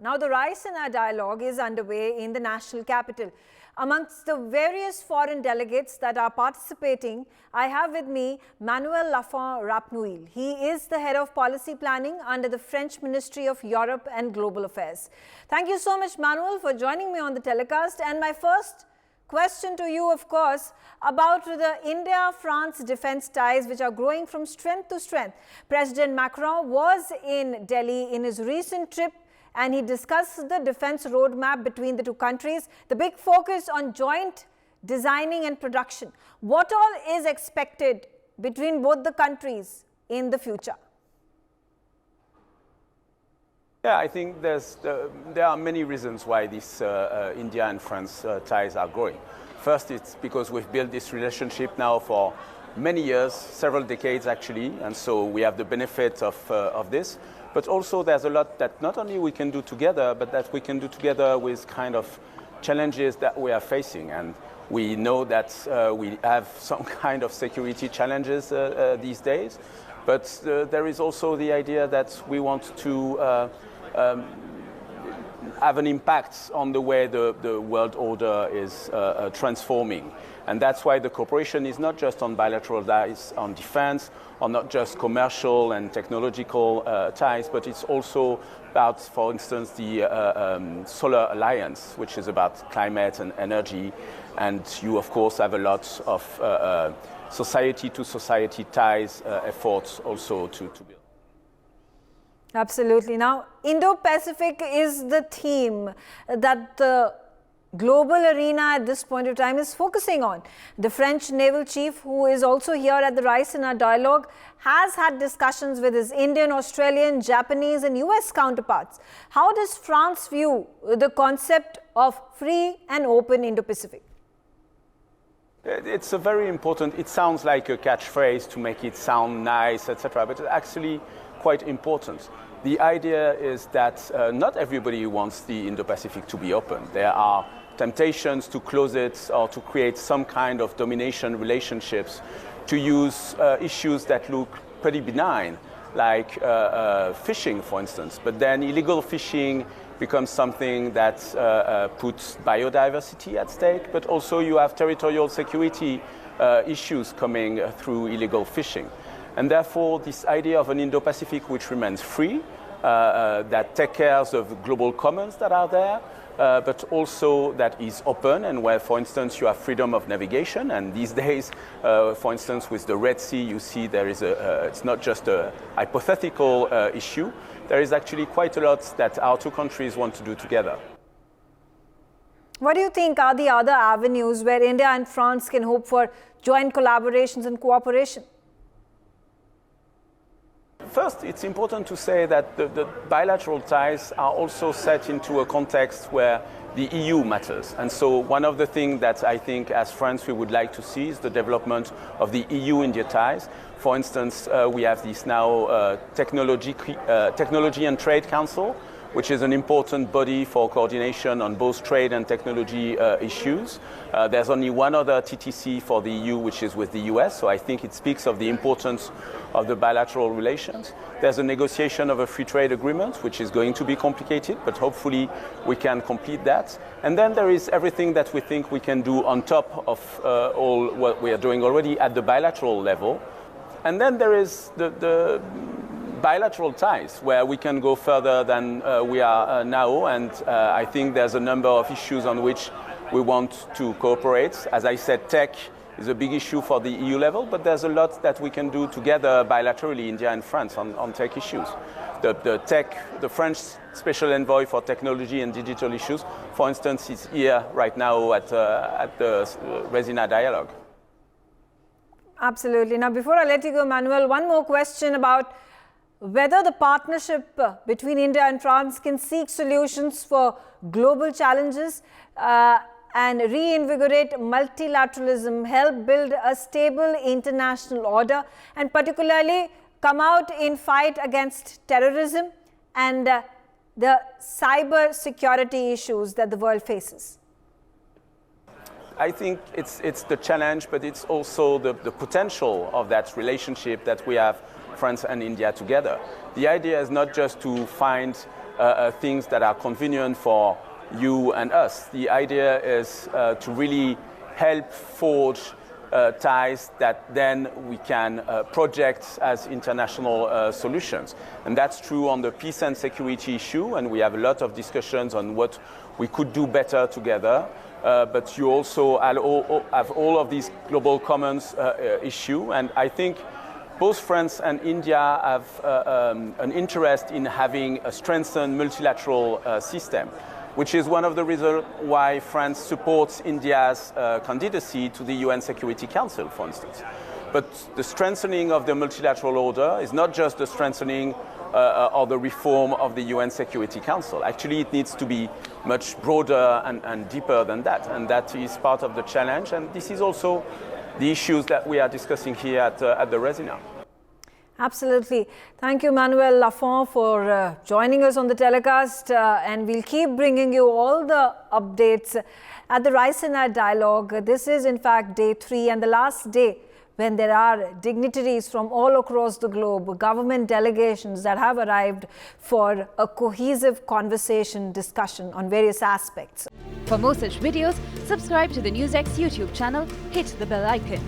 Now, the Raisina dialogue is underway in the national capital. Amongst the various foreign delegates that are participating, I have with me Manuel Lafont Rapnouil. He is the head of policy planning under the French Ministry of Europe and Global Affairs. Thank you so much, Manuel, for joining me on the telecast. And my first question to you, of course, about the India-France defense ties, which are growing from strength to strength. President Macron was in Delhi in his recent trip, and he discussed the defense roadmap between the two countries, the big focus on joint designing and production. What all is expected between both the countries in the future? Yeah, I think there are many reasons why these India and France ties are growing. First, it's because we've built this relationship now for many years, several decades actually, and so we have the benefit of this. But also there's a lot that not only we can do together, but that we can do together with kind of challenges that we are facing. And we know that we have some kind of security challenges these days, but there is also the idea that we want to have an impact on the way the world order is transforming. And that's why the cooperation is not just on bilateral ties on defense, or not just commercial and technological ties, but it's also about, for instance, the Solar Alliance, which is about climate and energy. And you, of course, have a lot of society-to-society ties efforts also to build. Absolutely. Now, Indo-Pacific is the theme that the global arena at this point of time is focusing on. The French naval chief, who is also here at the Raisina dialogue, has had discussions with his Indian, Australian, Japanese and US counterparts. How does France view the concept of free and open Indo-Pacific? It's a very important, it sounds like a catchphrase to make it sound nice, etc., but it's actually quite important. The idea is that not everybody wants the Indo-Pacific to be open. There are temptations to close it or to create some kind of domination relationships, to use issues that look pretty benign, like fishing, for instance. But then illegal fishing becomes something that puts biodiversity at stake, but also you have territorial security issues coming through illegal fishing. And therefore, this idea of an Indo-Pacific which remains free, that takes care of global commons that are there, but also that is open and where, for instance, you have freedom of navigation. And these days, for instance, with the Red Sea, you see there is it's not just a hypothetical issue. There is actually quite a lot that our two countries want to do together. What do you think are the other avenues where India and France can hope for joint collaborations and cooperation? First, it's important to say that the bilateral ties are also set into a context where the EU matters. And so one of the things that I think as France we would like to see is the development of the EU-India ties. For instance, we have this now Technology and Trade Council, which is an important body for coordination on both trade and technology issues. There's only one other TTC for the EU, which is with the US, so I think it speaks of the importance of the bilateral relations. There's a negotiation of a free trade agreement, which is going to be complicated, but hopefully we can complete that. And then there is everything that we think we can do on top of all what we are doing already at the bilateral level. And then there is the bilateral ties, where we can go further than we are now, and I think there's a number of issues on which we want to cooperate. As I said, tech is a big issue for the EU level, but there's a lot that we can do together bilaterally, India and France, on tech issues. The French Special Envoy for Technology and Digital Issues, for instance, is here right now at the Raisina dialogue. Absolutely. Now, before I let you go, Manuel, one more question about whether the partnership between India and France can seek solutions for global challenges and reinvigorate multilateralism, help build a stable international order, and particularly come out in fight against terrorism and the cyber security issues that the world faces. I think it's the challenge, but it's also the potential of that relationship that we have, France and India together. The idea is not just to find things that are convenient for you and us. The idea is to really help forge ties that then we can project as international solutions. And that's true on the peace and security issue, and we have a lot of discussions on what we could do better together. But you also have all of these global commons issue, and I think both France and India have an interest in having a strengthened multilateral system, which is one of the reasons why France supports India's candidacy to the UN Security Council, for instance. But the strengthening of the multilateral order is not just the strengthening or the reform of the UN Security Council. Actually, it needs to be much broader and deeper than that, and that is part of the challenge, and this is also the issues that we are discussing here at the Resina. Absolutely. Thank you, Manuel Lafont, for joining us on the telecast, and we'll keep bringing you all the updates at the Resina Dialogue. This is, in fact, day 3 and the last day when there are dignitaries from all across the globe, government delegations that have arrived for a cohesive conversation discussion on various aspects. For more such videos, subscribe to the NewsX YouTube channel, hit the bell icon.